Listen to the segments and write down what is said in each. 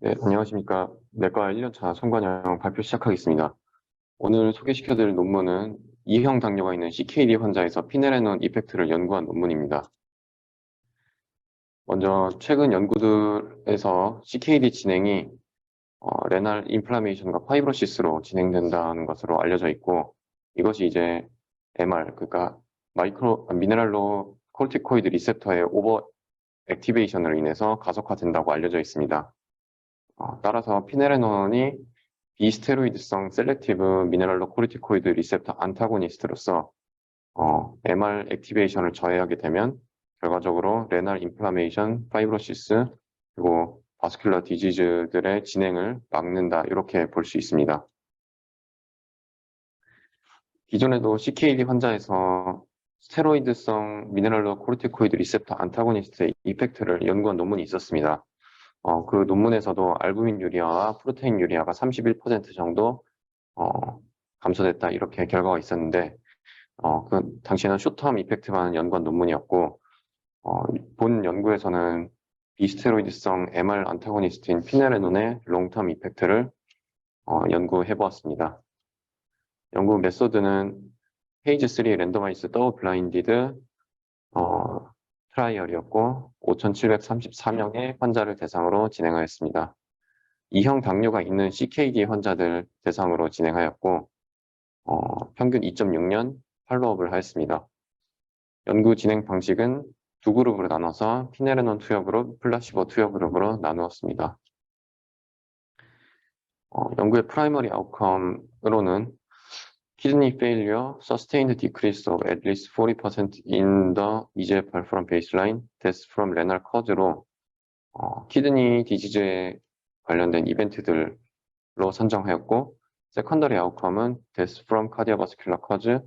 네, 안녕하십니까. 내과 1년차 송관영 발표 시작하겠습니다. 오늘 소개시켜드릴 논문은 E형 당뇨가 있는 CKD 환자에서 피네레논 이펙트를 연구한 논문입니다. 먼저 최근 연구들에서 CKD 진행이 레날 인플라메이션과 파이브로시스로 진행된다는 것으로 알려져 있고, 이것이 이제 MR, 그러니까 미네랄로 코르티코이드 리셉터의 오버 액티베이션으로 인해서 가속화된다고 알려져 있습니다. 따라서 피네레논이 비스테로이드성 셀렉티브 미네랄로 코르티코이드 리셉터 안타고니스트로서 MR 액티베이션을 저해하게 되면 결과적으로 레날 인플라메이션, 파이브로시스, 그리고 바스큘러 디지즈들의 진행을 막는다, 이렇게 볼 수 있습니다. 기존에도 CKD 환자에서 스테로이드성 미네랄로 코르티코이드 리셉터 안타고니스트의 이펙트를 연구한 논문이 있었습니다. 그 논문에서도 알부민 유리아와 프로테인 유리아가 31% 정도 감소됐다, 이렇게 결과가 있었는데, 그 당시에는 쇼텀 이펙트만 연구한 논문이었고, 본 연구에서는 비스테로이드성 MR 안타고니스트인 피네레논의 롱텀 이펙트를 연구해 보았습니다. 연구 메소드는 페이지 3 랜더마이즈 더블 블라인디드 트라이얼이었고 5,734명의 환자를 대상으로 진행하였습니다. E형 당뇨가 있는 CKD 환자들 대상으로 진행하였고 평균 2.6년 팔로업을 하였습니다. 연구 진행 방식은 두 그룹으로 나눠서 피네레논 투여 그룹, 플라시보 투여 그룹으로 나누었습니다. 연구의 프라이머리 아웃컴으로는 kidney failure, sustained decrease of at least 40% in the eGFR from baseline, death from renal cause로 키드니 디지즈에 관련된 이벤트들로 선정하였고, 세컨더리 아웃컴은 death from cardiovascular cause,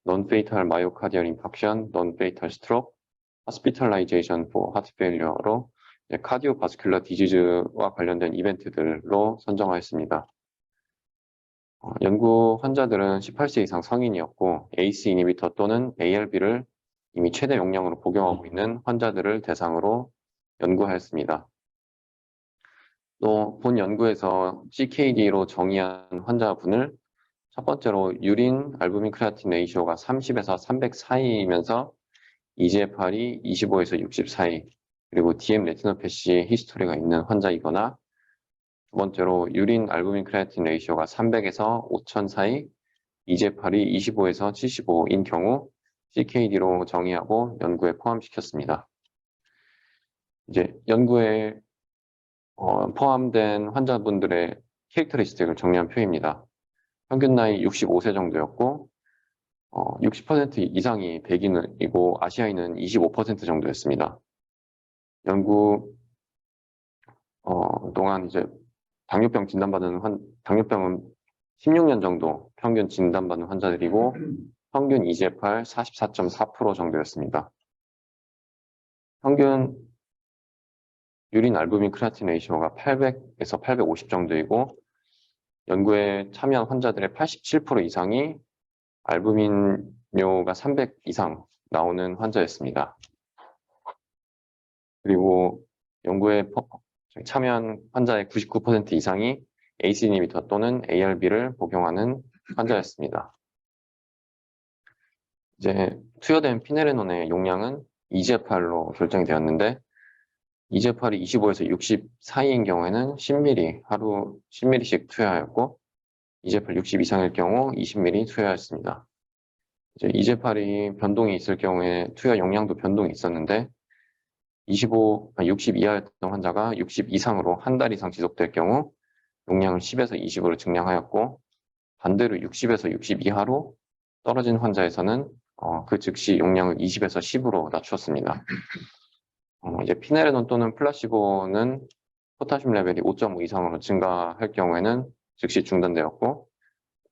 non-fatal myocardial infarction, non-fatal stroke, hospitalization for heart failure로 카디오바스큘러 디지즈와 관련된 이벤트들로 선정하였습니다. 연구 환자들은 18세 이상 성인이었고 ACE 이니비터 또는 ALB를 이미 최대 용량으로 복용하고 있는 환자들을 대상으로 연구하였습니다. 또 본 연구에서 CKD로 정의한 환자분을 첫 번째로 유린 알부민 크레아틴 레이시오가 30에서 300 사이이면서 eGFR이 25에서 60 사이, 그리고 DM 레티노패시 히스토리가 있는 환자이거나, 두 번째로 유린 알부민 크레아틴 레이시오가 300에서 5000 사이, eGFR이 25에서 75인 경우 CKD로 정의하고 연구에 포함시켰습니다. 이제 연구에 포함된 환자분들의 캐릭터리스틱을 정리한 표입니다. 평균 나이 65세 정도였고 60% 이상이 백인이고 아시아인은 25% 정도였습니다. 연구 동안 이제 당뇨병 진단받은 당뇨병은 16년 정도 평균 진단받는 환자들이고 평균 eGFR 44.4% 정도였습니다. 평균 유린 알부민 크레아틴 레이시오가 800에서 850 정도이고 연구에 참여한 환자들의 87% 이상이 알부민료가 300 이상 나오는 환자였습니다. 그리고 연구에 참여한 환자의 99% 이상이 ACE 이니비터 또는 ARB를 복용하는 환자였습니다. 이제 투여된 피네레논의 용량은 eGFR로 결정이 되었는데 eGFR이 25에서 60 사이인 경우에는 10ml, 하루 10ml씩 투여하였고 eGFR 60 이상일 경우 20ml 투여하였습니다. 이제 eGFR이 변동이 있을 경우에 투여 용량도 변동이 있었는데 60 이하였던 환자가 60 이상으로 한 달 이상 지속될 경우 용량을 10에서 20으로 증량하였고, 반대로 60에서 60 이하로 떨어진 환자에서는 그 즉시 용량을 20에서 10으로 낮추었습니다. 이제 피네레논 또는 플라시보는 포타슘 레벨이 5.5 이상으로 증가할 경우에는 즉시 중단되었고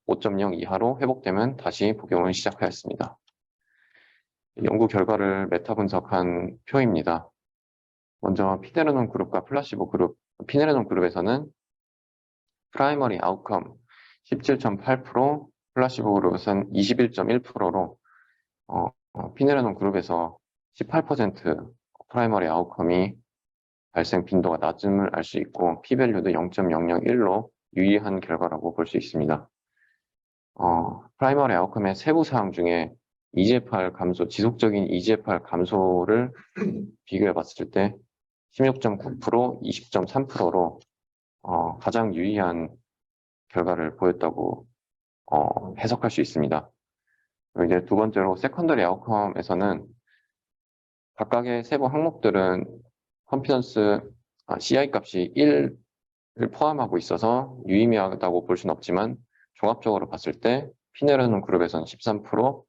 5.0 이하로 회복되면 다시 복용을 시작하였습니다. 연구 결과를 메타 분석한 표입니다. 먼저 피네레논 그룹과 플라시보 그룹, 피네레논 그룹에서는 프라이머리 아웃컴 17.8%, 플라시보 그룹에서는 21.1%로 피네레논 그룹에서 18% 프라이머리 아웃컴이 발생 빈도가 낮음을 알 수 있고 p-밸류도 0.001로 유의한 결과라고 볼 수 있습니다. 프라이머리 아웃컴의 세부 사항 중에 EGFR 감소, 지속적인 EGFR 감소를 비교해 봤을 때 16.9%, 20.3%로 가장 유의한 결과를 보였다고 해석할 수 있습니다. 그리고 이제 두 번째로 세컨더리 아웃컴에서는 각각의 세부 항목들은 컨피던스 CI 값이 1을 포함하고 있어서 유의미하다고 볼 수는 없지만 종합적으로 봤을 때 피네르논 그룹에서는 13%,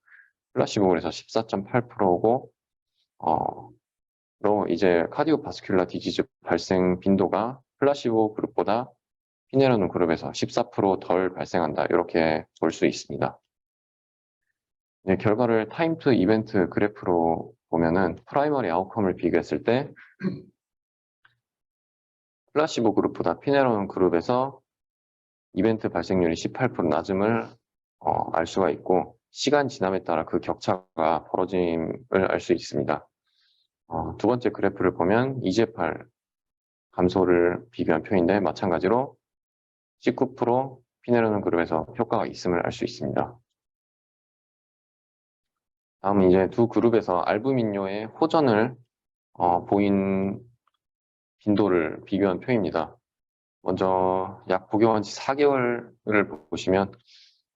플라시보 그룹에서 14.8%고 로 이제 카디오바스큘라 디지즈 발생 빈도가 플라시보 그룹보다 피네르논 그룹에서 14%덜 발생한다. 이렇게 볼 수 있습니다. 네, 결과를 타임 투 이벤트 그래프로 보면은 프라이머리 아웃컴을 비교했을 때 플라시보 그룹보다 피네르논 그룹에서 이벤트 발생률이 18% 낮음을 알 수가 있고 시간 지남에 따라 그 격차가 벌어짐을 알 수 있습니다. 두 번째 그래프를 보면 EGFR 감소를 비교한 표인데 마찬가지로 19% 피네르논 그룹에서 효과가 있음을 알 수 있습니다. 다음은 이제 두 그룹에서 알부민뇨의 호전을 보인 빈도를 비교한 표입니다. 먼저 약 복용한 지 4개월을 보시면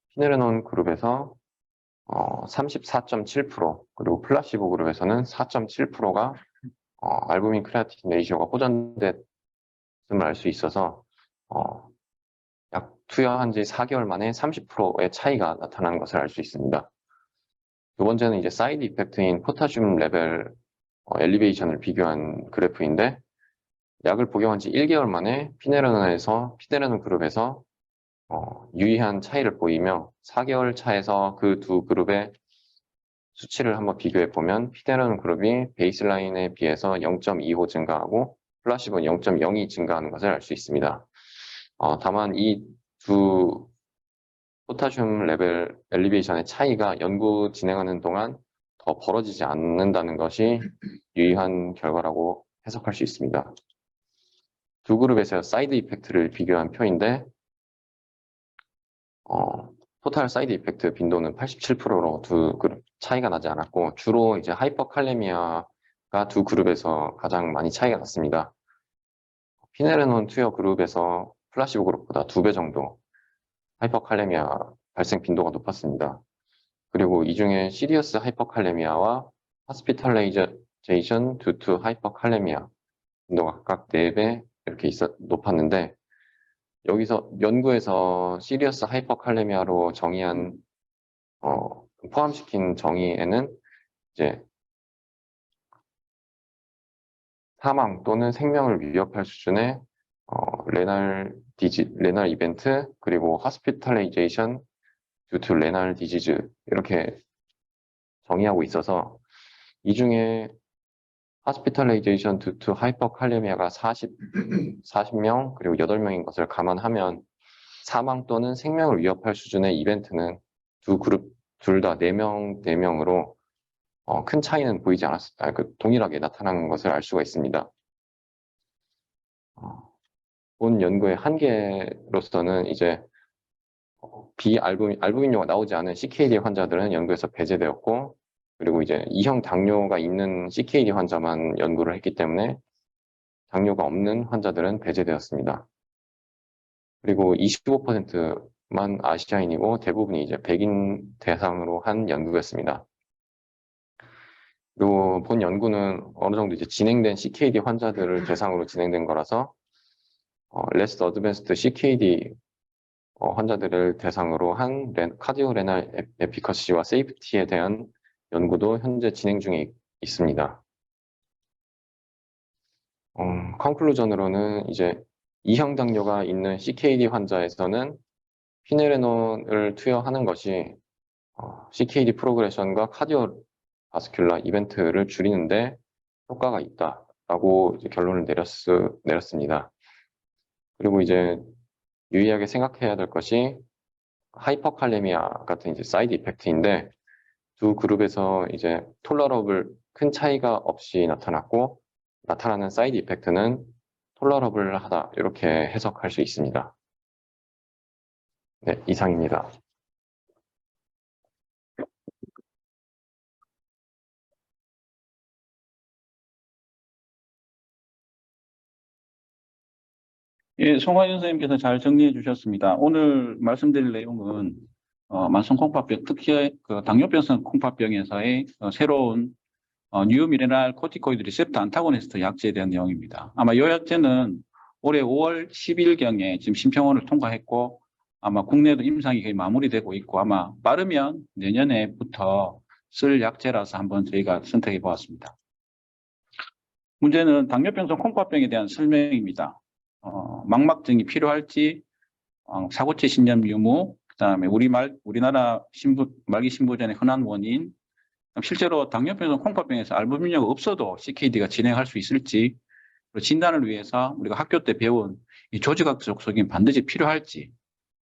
피네르논 그룹에서 34.7% 그리고 플라시보 그룹에서는 4.7%가 알부민 크레아틴 레이시오가 호전됐음을 알 수 있어서 약 투여한 지 4개월 만에 30%의 차이가 나타나는 것을 알 수 있습니다. 두 번째는 이제 사이드 이펙트인 포타슘 레벨 엘리베이션을 비교한 그래프인데 약을 복용한 지 1개월 만에 피네르논 그룹에서 유의한 차이를 보이며 4개월 차에서 그 두 그룹의 수치를 한번 비교해 보면 피네르논 그룹이 베이스라인에 비해서 0.25 증가하고 플라시보는 0.02 증가하는 것을 알 수 있습니다. 다만 이 두 포타슘 레벨 엘리베이션의 차이가 연구 진행하는 동안 더 벌어지지 않는다는 것이 유의한 결과라고 해석할 수 있습니다. 두 그룹에서 사이드 이펙트를 비교한 표인데 토탈 사이드 이펙트 빈도는 87%로 두 그룹 차이가 나지 않았고 주로 이제 하이퍼칼레미아가 두 그룹에서 가장 많이 차이가 났습니다. 피네르논 투여 그룹에서 플라시보 그룹보다 2배 정도 하이퍼칼레미아 발생 빈도가 높았습니다. 그리고 이 중에 시리어스 하이퍼칼레미아와 hospitalization due to hyperkalemia 빈도가 각각 4배 이렇게 높았는데 여기서 연구에서 시리어스 하이퍼칼레미아로 정의한 포함시킨 정의에는 이제 사망 또는 생명을 위협할 수준의 레날 이벤트 그리고 hospitalization due to renal disease 이렇게 정의하고 있어서 이 중에 hospitalization due to hyperkalemia가 40명 그리고 8명인 것을 감안하면 사망 또는 생명을 위협할 수준의 이벤트는 두 그룹 둘 다 4명으로 큰 차이는 보이지 않았습니다. 동일하게 나타난 것을 알 수가 있습니다. 본 연구의 한계로서는 이제 알부민료가 나오지 않은 CKD 환자들은 연구에서 배제되었고 그리고 이제 2형 당뇨가 있는 CKD 환자만 연구를 했기 때문에 당뇨가 없는 환자들은 배제되었습니다. 그리고 25%만 아시아인이고 대부분이 이제 백인 대상으로 한 연구였습니다. 그리고 본 연구는 어느 정도 이제 진행된 CKD 환자들을 대상으로 진행된 거라서 less advanced CKD 환자들을 대상으로 한 카디오레날 에피커시와 세이프티에 대한 연구도 현재 진행 중에 있습니다. 컨클루전으로는 이제 2형 당뇨가 있는 CKD 환자에서는 피네르논을 투여하는 것이 CKD 프로그레션과 카디오바스큘라 이벤트를 줄이는데 효과가 있다라고 이제 결론을 내렸습니다. 그리고 이제 유의하게 생각해야 될 것이 하이퍼칼레미아 같은 이제 사이드 이펙트인데 두 그룹에서 이제 톨러러블 큰 차이가 없이 나타났고 나타나는 사이드 이펙트는 톨러러블하다 이렇게 해석할 수 있습니다. 네, 이상입니다. 예, 송하윤 선생님께서 잘 정리해 주셨습니다. 오늘 말씀드릴 내용은 만성 콩팥병, 특히 그 당뇨병성 콩팥병에서의 새로운 뉴미네랄 코티코이드 리셉터 안타고니스트 약제에 대한 내용입니다. 아마 이 약제는 올해 5월 10일경에 지금 심평원을 통과했고 아마 국내도 임상이 거의 마무리되고 있고 아마 빠르면 내년에부터 쓸 약제라서 한번 저희가 선택해 보았습니다. 문제는 당뇨병성 콩팥병에 대한 설명입니다. 망막증이 필요할지, 사고체 신념 유무, 그다음에 우리나라 말기 신부전의 흔한 원인, 실제로 당뇨병성 콩팥병에서 알부민료가 없어도 CKD가 진행할 수 있을지, 그리고 진단을 위해서 우리가 학교 때 배운 이 조직학적 소견이 반드시 필요할지,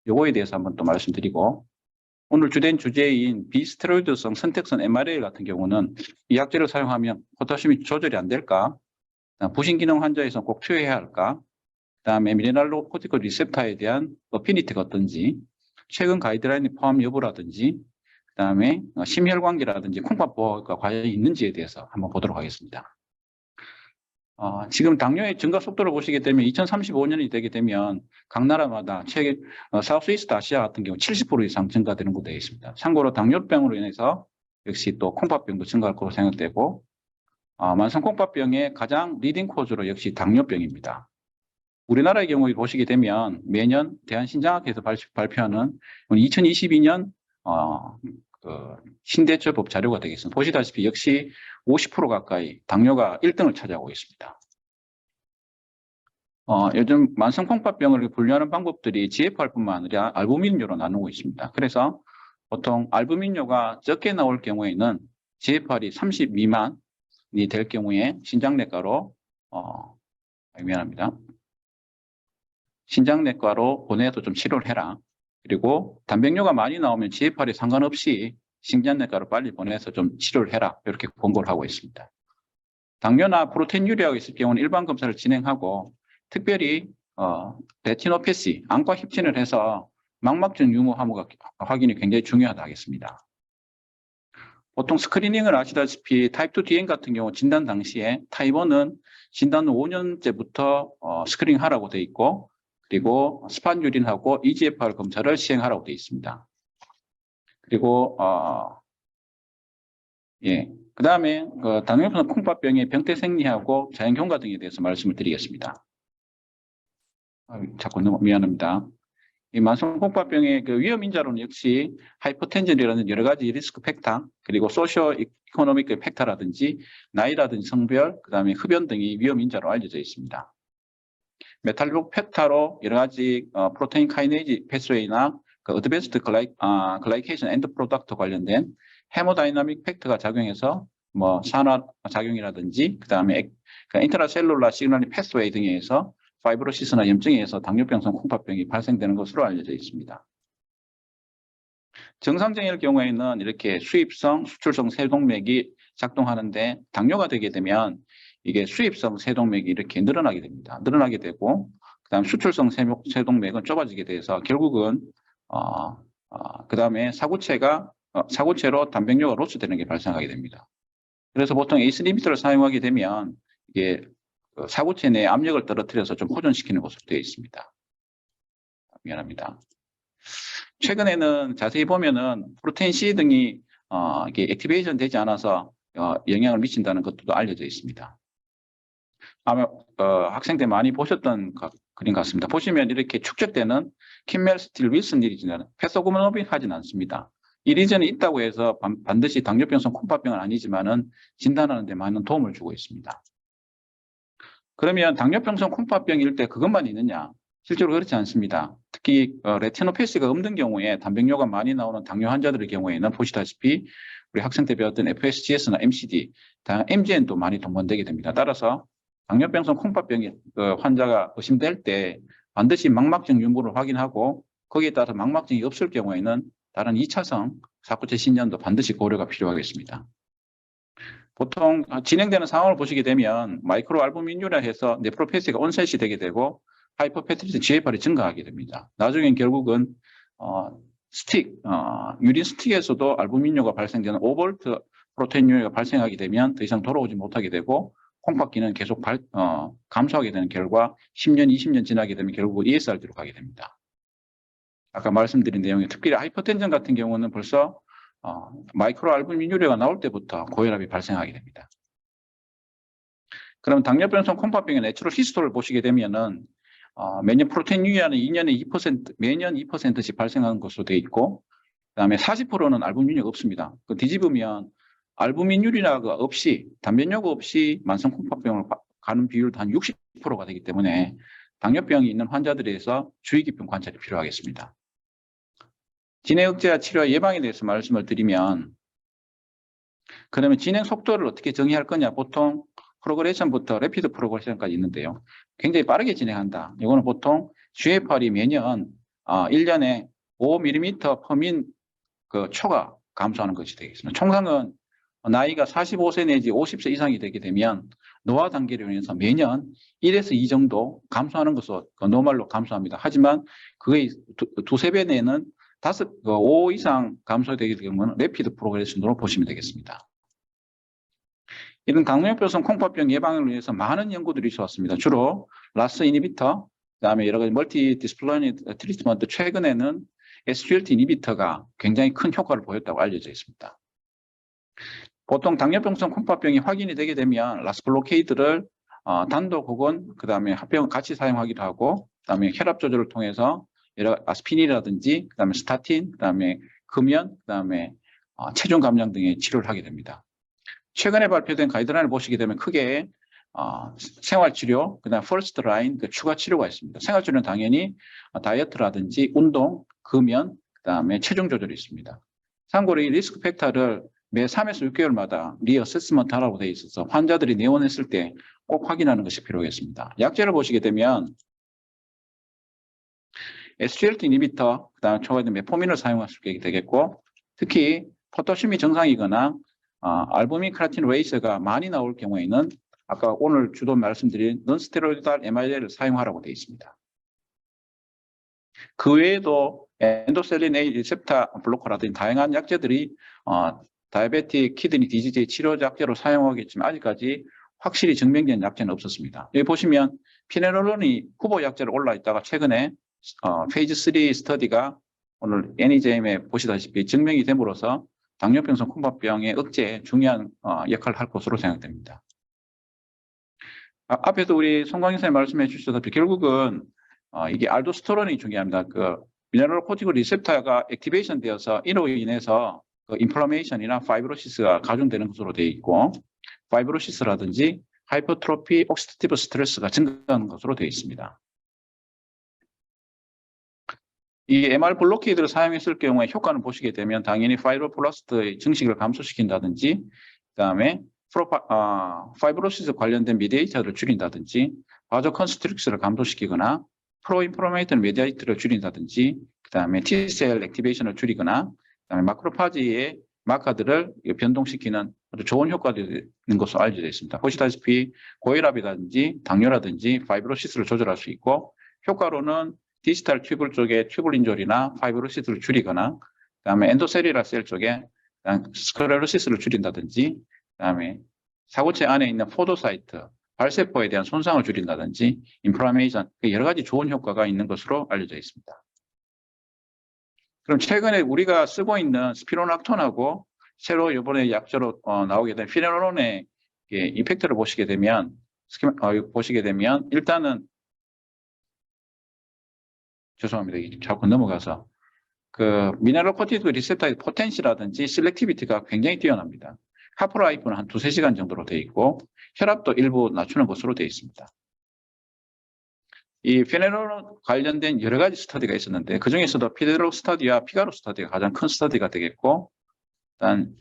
요거에 대해서 한번 또 말씀드리고, 오늘 주된 주제인 비스테로이드성 선택성 MRA 같은 경우는 이 약제를 사용하면 포타슘이 조절이 안 될까? 부신기능 환자에서 꼭 투여해야 할까? 그다음에 미네랄로 코티코 리셉터에 대한 어피니티가 어떤지, 최근 가이드라인의 포함 여부라든지, 그다음에 심혈관계라든지 콩팥 보호가 과연 있는지에 대해서 한번 보도록 하겠습니다. 지금 당뇨의 증가 속도를 보시게 되면 2035년이 되게 되면 각 나라마다 최근 사우스이스트 아시아 같은 경우 70% 이상 증가되는 것으로 되어 있습니다. 참고로 당뇨병으로 인해서 역시 또 콩팥병도 증가할 것으로 생각되고 만성 콩팥병의 가장 리딩 코즈로 역시 당뇨병입니다. 우리나라의 경우에 보시게 되면 매년 대한신장학회에서 발표하는 2022년 신대처법 자료가 되겠습니다. 보시다시피 역시 50% 가까이 당뇨가 1등을 차지하고 있습니다. 요즘 만성 콩팥병을 분류하는 방법들이 GFR뿐만 아니라 알부민료로 나누고 있습니다. 그래서 보통 알부민료가 적게 나올 경우에는 GFR이 30 미만이 될 경우에 신장내과로 미안합니다. 신장내과로 보내서 좀 치료를 해라. 그리고 단백뇨가 많이 나오면 GFR에 상관없이 신장내과로 빨리 보내서 좀 치료를 해라. 이렇게 권고를 하고 있습니다. 당뇨나 프로테인유리아가 있을 경우는 일반 검사를 진행하고 특별히 레티노패시, 안과 협진을 해서 망막증 유무 함유가 확인이 굉장히 중요하다 하겠습니다. 보통 스크리닝을 아시다시피 타입 2 DM 같은 경우 진단 당시에 타입 1은 진단 후 5년째부터 스크리닝하라고 되어 있고 그리고 스판유린하고 EGFR 검사를 시행하라고 되어 있습니다. 그리고 그 다음에 당뇨병 콩팥병의 병태 생리하고 자연경과 등에 대해서 말씀을 드리겠습니다. 자꾸 너무 미안합니다. 이 만성 콩팥병의 그 위험 인자로는 역시 하이퍼텐전이라는 여러 가지 리스크 팩터, 그리고 소시오 이코노믹 팩터라든지 나이라든지 성별, 그다음에 흡연 등이 위험 인자로 알려져 있습니다. 메탈릭 팩터로 여러 가지 프로테인 카이네이지 패스웨이나 어드밴스드 글라이케이션 엔드 프로덕트 관련된 헤모다이나믹 팩터가 작용해서 뭐 산화 작용이라든지 그다음에 인트라셀룰라 시그널링 패스웨이 등에 의해서 파이브로시스나 염증에 의해서 당뇨병성 콩팥병이 발생되는 것으로 알려져 있습니다. 정상적일 경우에는 이렇게 수입성, 수출성 세동맥이 작동하는데 당뇨가 되게 되면 이게 수입성 세동맥이 이렇게 늘어나게 됩니다. 늘어나게 되고 그다음 수출성 세동맥은 좁아지게 돼서 결국은 그다음에 사고체로 단백뇨가 로스되는 게 발생하게 됩니다. 그래서 보통 에이스 리미터를 사용하게 되면 이게 사고체 내 압력을 떨어뜨려서 좀 호전시키는 것으로 되어 있습니다. 미안합니다. 최근에는 자세히 보면은 프로테인 C 등이 이게 액티베이션 되지 않아서 영향을 미친다는 것도 알려져 있습니다. 아마 학생 때 많이 보셨던 그림 같습니다. 보시면 이렇게 축적되는 킴멜 스틸 윌슨 리전은 패소그모노빈 하진 않습니다. 이 리전이 있다고 해서 반드시 당뇨병성 콩팥병은 아니지만은 진단하는 데 많은 도움을 주고 있습니다. 그러면 당뇨병성 콩팥병일 때 그것만 있느냐? 실제로 그렇지 않습니다. 특히 레티노패시가 없는 경우에 단백뇨가 많이 나오는 당뇨 환자들의 경우에는 보시다시피 우리 학생 때 배웠던 FSGS나 MCD, MGN도 많이 동반되게 됩니다. 따라서 당뇨병성 콩팥병 환자가 의심될 때 반드시 망막증 유무를 확인하고 거기에 따라서 망막증이 없을 경우에는 다른 2차성 사고체 신전도 반드시 고려가 필요하겠습니다. 보통 진행되는 상황을 보시게 되면 마이크로 알부민유라 해서 네프로패시가 온셋이 되게 되고 하이퍼패티스 GFR이 증가하게 됩니다. 나중엔 결국은 유린 스틱에서도 알부민유가 발생되는 오볼트 프로테인유가 발생하게 되면 더 이상 돌아오지 못하게 되고 콩팥기는 계속 감소하게 되는 결과 10년, 20년 지나게 되면 결국 ESRD로 가게 됩니다. 아까 말씀드린 내용에 특별히 하이퍼텐전 같은 경우는 벌써 마이크로 알부민유래가 나올 때부터 고혈압이 발생하게 됩니다. 그럼 당뇨병성 콩팥병의 내추럴 히스토리를 보시게 되면은 매년 프로테인 유의하는 2년에 2%, 매년 2%씩 발생하는 것으로 되어 있고, 그다음에 40%는 알부민유가 없습니다. 그 뒤집으면 알부민유리나가 없이 단면요가 없이 만성 콩팥병을 가는 비율도 한 60%가 되기 때문에 당뇨병이 있는 환자들에서 주의 깊은 관찰이 필요하겠습니다. 진행 억제와 치료와 예방에 대해서 말씀을 드리면, 그러면 진행 속도를 어떻게 정의할 거냐? 보통 프로그레션부터 래피드 프로그레션까지 있는데요. 굉장히 빠르게 진행한다. 이거는 보통 GFR이 매년 1년에 5mm 퍼민 그 초가 감소하는 것이 되겠습니다. 총상은 나이가 45세 내지 50세 이상이 되게 되면 노화 단계로 인해서 매년 1에서 2 정도 감소하는 것으로 노멀로 감소합니다. 하지만 그의 두세 배 내는 5 이상 감소되게 되면 래피드 프로그레션으로 보시면 되겠습니다. 이런 당뇨병성 콩팥병 예방을 위해서 많은 연구들이 있어왔습니다. 주로 라스 이니비터, 그다음에 여러 가지 멀티 디스플레니 트리트먼트, 최근에는 SGLT 이니비터가 굉장히 큰 효과를 보였다고 알려져 있습니다. 보통 당뇨병성 콩팥병이 확인이 되게 되면 라스 블로케이드를 단독 혹은 그다음에 합병 같이 사용하기도 하고, 그다음에 혈압 조절을 통해서 여러 아스피린이라든지 그다음에 스타틴, 그다음에 금연, 그다음에 체중 감량 등의 치료를 하게 됩니다. 최근에 발표된 가이드라인을 보시게 되면 크게 생활치료, 그다음 퍼스트 라인, 추가 치료가 있습니다. 생활치료는 당연히 다이어트라든지 운동, 금연, 그다음에 체중 조절이 있습니다. 참고로 이 리스크 팩터를 매 3에서 6개월마다 리어세스먼트 하라고 되어 있어서 환자들이 내원했을 때 꼭 확인하는 것이 필요하겠습니다. 약제를 보시게 되면 SGLT 이니비터, 그다음 초과된 메포민을 사용할 수 있게 되겠고, 특히 포타슘이 정상이거나 알부민 크라틴 레이스가 많이 나올 경우에는 아까 오늘 주도 말씀드린 논스테로이드ալ MRL을 사용하라고 되어 있습니다. 그 외에도 엔도셀린 A 리셉터 블로커라든지 다양한 약제들이 다이아베틱 키드니 디지즈의 치료 약제로 사용하겠지만 아직까지 확실히 증명된 약제는 없었습니다. 여기 보시면 피네롤론이 후보 약제로 올라 있다가 최근에 페이즈 3 스터디가 오늘 NEJM에 보시다시피 증명이 됨으로써 당뇨병성 콩팥병의 억제에 중요한 역할을 할 것으로 생각됩니다. 앞에서 우리 송광희 선생님 말씀해 주셨다시피 결국은 이게 알도스테론이 중요합니다. 그 미네랄코티콜 리셉터가 액티베이션 되어서 이로 인해서 그 인플라메이션이나 파이브로시스가 가중되는 것으로 되어 있고, 파이브로시스라든지 하이퍼트로피, 옥시다티브 스트레스가 증가하는 것으로 되어 있습니다. 이 MR 블로케이드를 사용했을 경우에 효과는 보시게 되면 당연히 파이브로블라스트의 증식을 감소시킨다든지, 그다음에 파이브로시스 관련된 미디에이터를 줄인다든지, 바저 컨스트릭스를 감소시키거나, 프로인플라메이터 미디에이터를 줄인다든지, 그다음에 T셀 액티베이션을 줄이거나, 그다음에 마크로파지의 마커들을 변동시키는 아주 좋은 효과들이 있는 것으로 알려져 있습니다. 보시다시피 고혈압이라든지 당뇨라든지 파이브로시스를 조절할 수 있고, 효과로는 디지털 튜블 쪽에 튜블 인졸이나 파이브로시스를 줄이거나, 그다음에 엔도셀룰라 셀 쪽에 스크레로시스를 줄인다든지, 그다음에 사고체 안에 있는 포도사이트, 발세포에 대한 손상을 줄인다든지, 인플라메이션, 여러 가지 좋은 효과가 있는 것으로 알려져 있습니다. 그럼 최근에 우리가 쓰고 있는 스피로낙톤하고 새로 이번에 약제로 나오게 된 피네롤론의 이펙트를 보시게 되면 일단은 죄송합니다. 자꾸 넘어가서 그 미네랄코티드 리셉터의 포텐시라든지 셀렉티비티가 굉장히 뛰어납니다. 하프라이프는 한 2-3시간 정도로 되어 있고, 혈압도 일부 낮추는 것으로 되어 있습니다. 이 피네롤론 관련된 여러 가지 스터디가 있었는데 그 중에서도 피네롤 스터디와 피가로 스터디가 가장 큰 스터디가 되겠고, 일단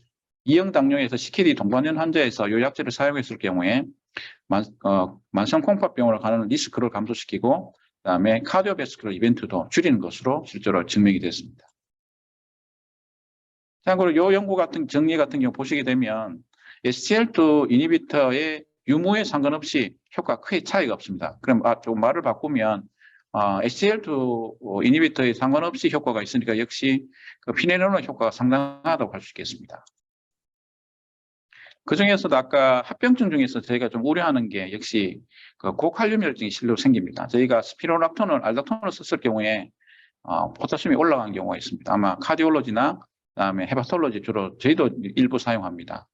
2형 당뇨에서 CKD 동반된 환자에서 이 약제를 사용했을 경우에 만성 콩팥병으로 가는 리스크를 감소시키고, 그다음에 카디오베스큘러 이벤트도 줄이는 것으로 실제로 증명이 됐습니다. 참고로 이 연구 같은 정리 같은 경우 보시게 되면 SGLT2 이니비터의 유무에 상관없이 효과가 크게 차이가 없습니다. 그럼 좀 말을 바꾸면 SGLT2 이니비터에 상관없이 효과가 있으니까 역시 그 피네놀론 효과가 상당하다고 할 수 있겠습니다. 그 중에서도 아까 합병증 중에서 저희가 좀 우려하는 게 역시 그 고칼륨혈증이 실제로 생깁니다. 저희가 스피로락톤을 알닥톤을 썼을 경우에 포타슘이 올라간 경우가 있습니다. 아마 카디올로지나 그다음에 헤파톨로지 주로 저희도 일부 사용합니다.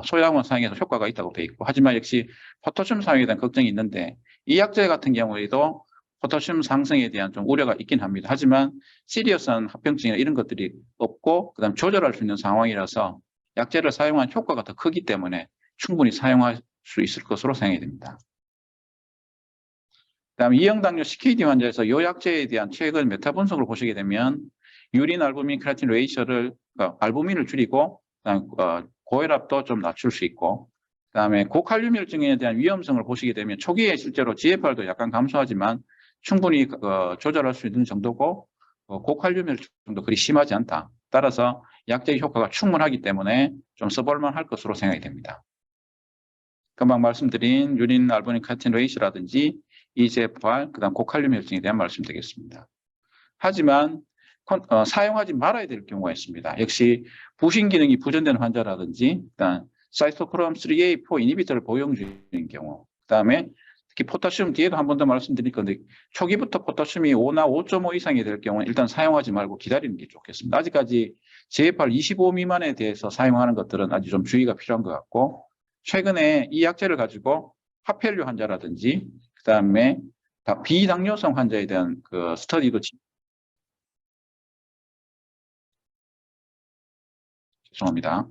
소량원 사용해서 효과가 있다고 되어 있고, 하지만 역시 포타슘 사용에 대한 걱정이 있는데 이 약제 같은 경우에도 포타슘 상승에 대한 좀 우려가 있긴 합니다. 하지만 시리어스한 합병증이나 이런 것들이 없고 그다음 조절할 수 있는 상황이라서 약제를 사용한 효과가 더 크기 때문에 충분히 사용할 수 있을 것으로 생각이 됩니다. 그다음에 이형당뇨 CKD 환자에서 이 약제에 대한 최근 메타 분석을 보시게 되면 유린 알부민 크레아틴 레이셔를 알부민을 줄이고 그다음 고혈압도 좀 낮출 수 있고, 그다음에 고칼륨혈증에 대한 위험성을 보시게 되면 초기에 실제로 GFR도 약간 감소하지만 충분히 조절할 수 있는 정도고 고칼륨혈증도 그리 심하지 않다. 따라서 약제의 효과가 충분하기 때문에 좀 써볼만 할 것으로 생각이 됩니다. 금방 말씀드린 유린 알부민 크레아틴 레이셔라든지 EGFR, 그다음 고칼륨혈증에 대한 말씀드리겠습니다. 하지만 사용하지 말아야 될 경우가 있습니다. 역시 부신 기능이 부전된 환자라든지, 그다음 사이토크롬 3A4 이니비터를 복용 중인 경우, 그다음에 특히 포타슘 뒤에도 한 번 더 말씀드릴 건데 초기부터 포타슘이 5나 5.5 이상이 될 경우는 일단 사용하지 말고 기다리는 게 좋겠습니다. 아직까지 GFR 25 미만에 대해서 사용하는 것들은 아주 좀 주의가 필요한 것 같고, 최근에 이 약제를 가지고 파펠류 환자라든지 그다음에 비당뇨성 환자에 대한 그 스터디도 죄송합니다.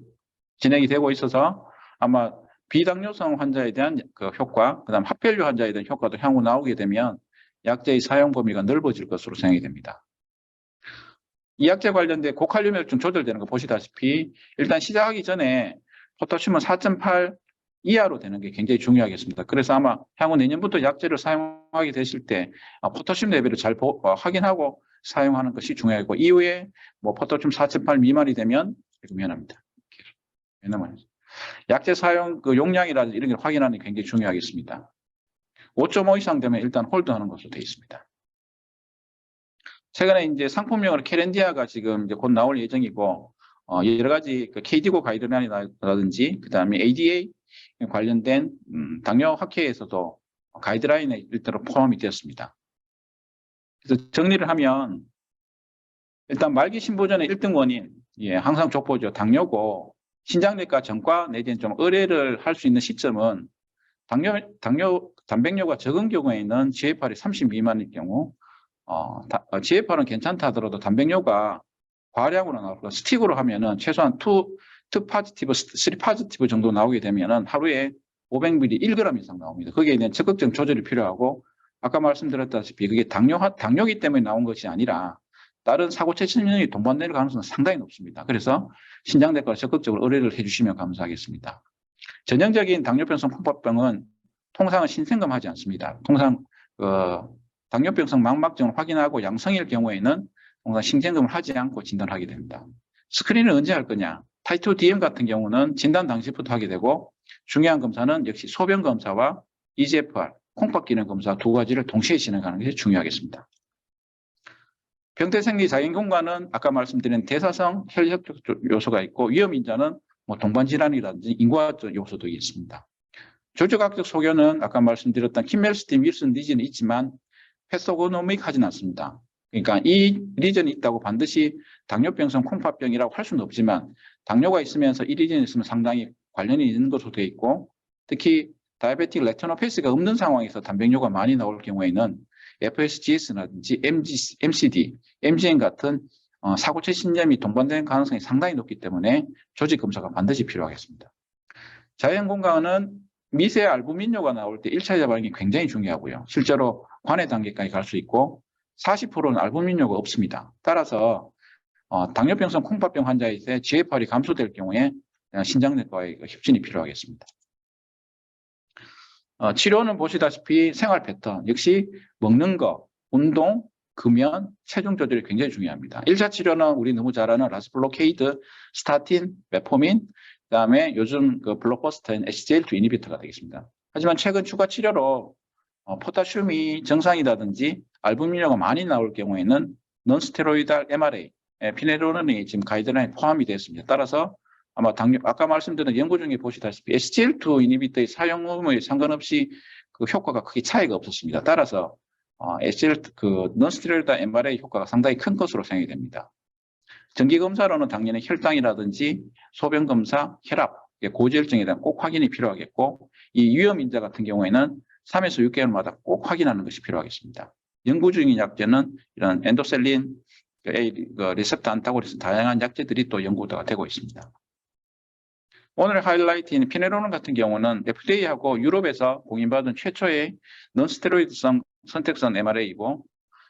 진행이 되고 있어서 아마 비당뇨성 환자에 대한 그 효과, 그다음 합혈류 환자에 대한 효과도 향후 나오게 되면 약제의 사용 범위가 넓어질 것으로 생각이 됩니다. 이 약제 관련된 고칼륨혈증 조절되는 거 보시다시피 일단 시작하기 전에 포타슘은 4.8 이하로 되는 게 굉장히 중요하겠습니다. 그래서 아마 향후 내년부터 약제를 사용하게 되실 때 포타슘 레벨을 잘 확인하고 사용하는 것이 중요하고, 이후에 뭐 포타슘 4.8 미만이 되면 미안합니다. 왜냐면 약제 사용 그 용량이라든지 이런 걸 확인하는 게 굉장히 중요하겠습니다. 5.5 이상 되면 일단 홀드하는 것으로 되어 있습니다. 최근에 이제 상품명으로 케렌디아가 지금 이제 곧 나올 예정이고, 여러 가지 그 KDIGO 가이드라인이라든지 그다음에 ADA 관련된 당뇨 학회에서도 가이드라인에 일대로 포함이 되었습니다. 그래서 정리를 하면 일단 말기 신부전의 1등 원인, 항상 족보죠. 당뇨고 신장내과 전과 내지는 좀 의뢰를 할 수 있는 시점은 단백뇨가 적은 경우에는 GFR이 30 미만일 경우, GFR은 괜찮다 하더라도 단백뇨가 과량으로 나오고 스틱으로 하면은 최소한 2 파지티브, 3 파지티브 정도 나오게 되면은 하루에 500ml 1g 이상 나옵니다. 거기에 대한 적극적 조절이 필요하고, 아까 말씀드렸다시피 그게 당뇨기 때문에 나온 것이 아니라 다른 사고체 신경이 동반될 가능성은 상당히 높습니다. 그래서 신장내과로 적극적으로 의뢰를 해주시면 감사하겠습니다. 전형적인 당뇨병성 풍파병은 통상은 신생검하지 않습니다. 통상 당뇨병성 망막증을 확인하고 양성일 경우에는 통상 신생검을 하지 않고 진단하게 됩니다. 스크린을 언제 할 거냐? 타이투-DM 같은 경우는 진단 당시부터 하게 되고, 중요한 검사는 역시 소변 검사와 EGFR, 콩팥 기능 검사 두 가지를 동시에 진행하는 것이 중요하겠습니다. 병태생리 자연경과는 아까 말씀드린 대사성 혈액적 요소가 있고, 위험인자는 뭐 동반질환이라든지 인과적 요소도 있습니다. 조직학적 소견은 아까 말씀드렸던 킴멜스틴, 윌슨 리전이 있지만 패소고노믹하지는 않습니다. 그러니까 이 리전이 있다고 반드시 당뇨병성 콩팥병이라고 할 수는 없지만 당뇨가 있으면서 이 리전이 있으면 상당히 관련이 있는 것으로 되어 있고, 특히 다이아베틱 레티노패시가 없는 상황에서 단백뇨가 많이 나올 경우에는 FSGS라든지 MCD, MGN 같은 사고체 신염이 동반되는 가능성이 상당히 높기 때문에 조직 검사가 반드시 필요하겠습니다. 자연건강은 미세 알부민뇨가 나올 때 1차 예방이 굉장히 중요하고요. 실제로 관해 단계까지 갈 수 있고 40%는 알부민뇨가 없습니다. 따라서 당뇨병성 콩팥병 환자에서 GFR이 감소될 경우에 신장내과의 협진이 필요하겠습니다. 치료는 보시다시피 생활 패턴, 역시 먹는 거, 운동, 금연, 체중 조절이 굉장히 중요합니다. 1차 치료는 우리 너무 잘 아는 라스블로케이드, 스타틴, 메포민, 그다음에 요즘 그 블록버스터인 SGLT2 이니비터가 되겠습니다. 하지만 최근 추가 치료로 포타슘이 정상이라든지 알부민료가 많이 나올 경우에는 논스테로이달 MRA, 피네로론이 지금 가이드라인에 포함이 되었습니다. 따라서 아마 아까 말씀드린 연구 중에 보시다시피 SGLT2 이니비터의 사용 의무에 상관없이 그 효과가 크게 차이가 없었습니다. 따라서 논스테로이달 MRA 효과가 상당히 큰 것으로 생각이 됩니다. 정기 검사로는 당연히 혈당이라든지 소변 검사, 혈압, 고지혈증에 대한 꼭 확인이 필요하겠고, 이 위험 인자 같은 경우에는 3에서 6개월마다 꼭 확인하는 것이 필요하겠습니다. 연구 중인 약제는 이런 엔도셀린, 리셉터 안타고니스트 다양한 약제들이 또 연구가 되고 있습니다. 오늘 하이라이트인 피네로론 같은 경우는 FDA하고 유럽에서 공인받은 최초의 논스테로이드성 선택성 MRA이고,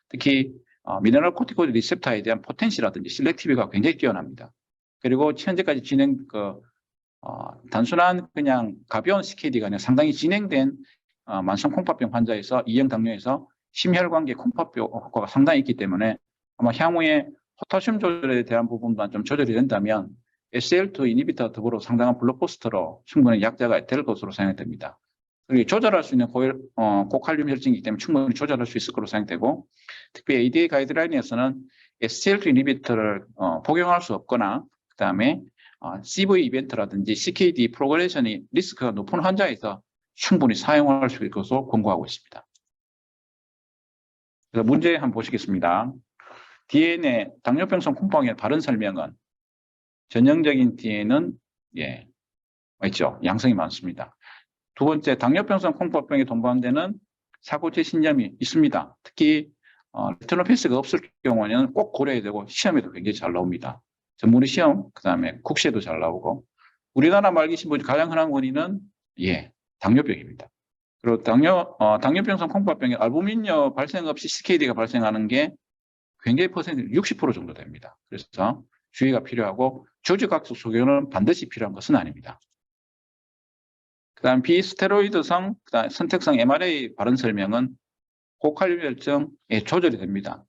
특히 미네랄 코티코이드 리셉터에 대한 포텐시라든지 실렉티비가 굉장히 뛰어납니다. 그리고 현재까지 단순한 그냥 가벼운 CKD가 아니라 상당히 진행된 만성 콩팥병 환자에서 2형 당뇨에서 심혈관계 콩팥병 효과가 상당히 있기 때문에 아마 향후에 포타슘 조절에 대한 부분만 좀 조절이 된다면 SL2 이니비터 더불어 상당한 블록버스터로 충분히 약자가 될 것으로 생각됩니다. 그리고 조절할 수 있는 고칼륨 혈증이기 때문에 충분히 조절할 수 있을 것으로 생각되고, 특히 ADA 가이드라인에서는 SL2 이니비터를 복용할 수 없거나, 그 다음에 CV 이벤트라든지 CKD 프로그레션이 리스크가 높은 환자에서 충분히 사용할 수 있을 것으로 권고하고 있습니다. 그래서 문제 한번 보시겠습니다. DNA 당뇨병성 콩팥병의 바른 설명은 전형적인 DNA는 있죠. 양성이 많습니다. 두 번째, 당뇨병성 콩팥병에 동반되는 사고체 신염이 있습니다. 특히 레티노패스가 없을 경우에는 꼭 고려해야 되고 시험에도 굉장히 잘 나옵니다. 전문의 시험, 그 다음에 국시에도 잘 나오고, 우리나라 말기 신부 가장 흔한 원인은 당뇨병입니다. 그리고 당뇨병성 콩팥병에 알부민료 발생 없이 CKD가 발생하는 게 굉장히 60% 정도 됩니다. 그래서 주의가 필요하고 조직학적 소견은 반드시 필요한 것은 아닙니다. 그다음 비스테로이드성, 그다음 선택성 MRA 바른 설명은 고칼륨 혈증에 조절이 됩니다.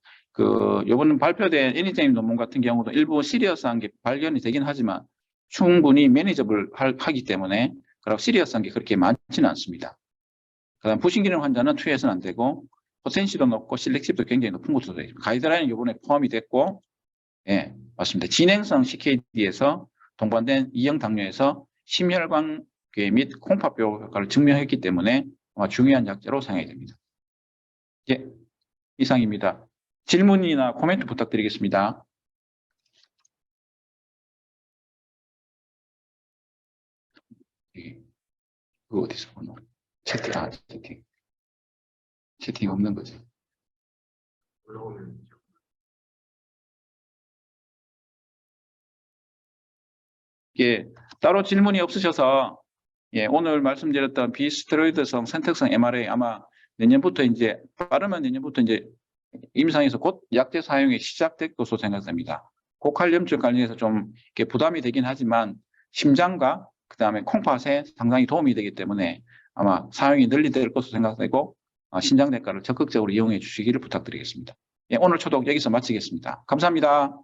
이번 발표된 애니제임 논문 같은 경우도 일부 시리어스한 게 발견이 되긴 하지만 충분히 매니저블 하기 때문에 그리고 시리어스한 게 그렇게 많지는 않습니다. 그다음 부신기능 환자는 투여해서는 안 되고 포텐시도 높고 실렉티브도 굉장히 높은 것으로 되어 있습니다. 가이드라인은 이번에 포함이 됐고, 맞습니다. 진행성 CKD에서 동반된 2형 당뇨에서 심혈관계 및 콩팥병 효과를 증명했기 때문에 아마 중요한 약제로 사용이 됩니다. 이상입니다. 질문이나 코멘트 부탁드리겠습니다. 어디서 보노? 채팅 없는 거죠. 따로 질문이 없으셔서 오늘 말씀드렸던 비스테로이드성 선택성 MRA 아마 내년부터 빠르면 내년부터 임상에서 곧 약제 사용이 시작될 것으로 생각됩니다. 고칼륨증 관련해서 좀 부담이 되긴 하지만 심장과 그 다음에 콩팥에 상당히 도움이 되기 때문에 아마 사용이 늘리될 것으로 생각되고 신장내과를 적극적으로 이용해 주시기를 부탁드리겠습니다. 오늘 초독 여기서 마치겠습니다. 감사합니다.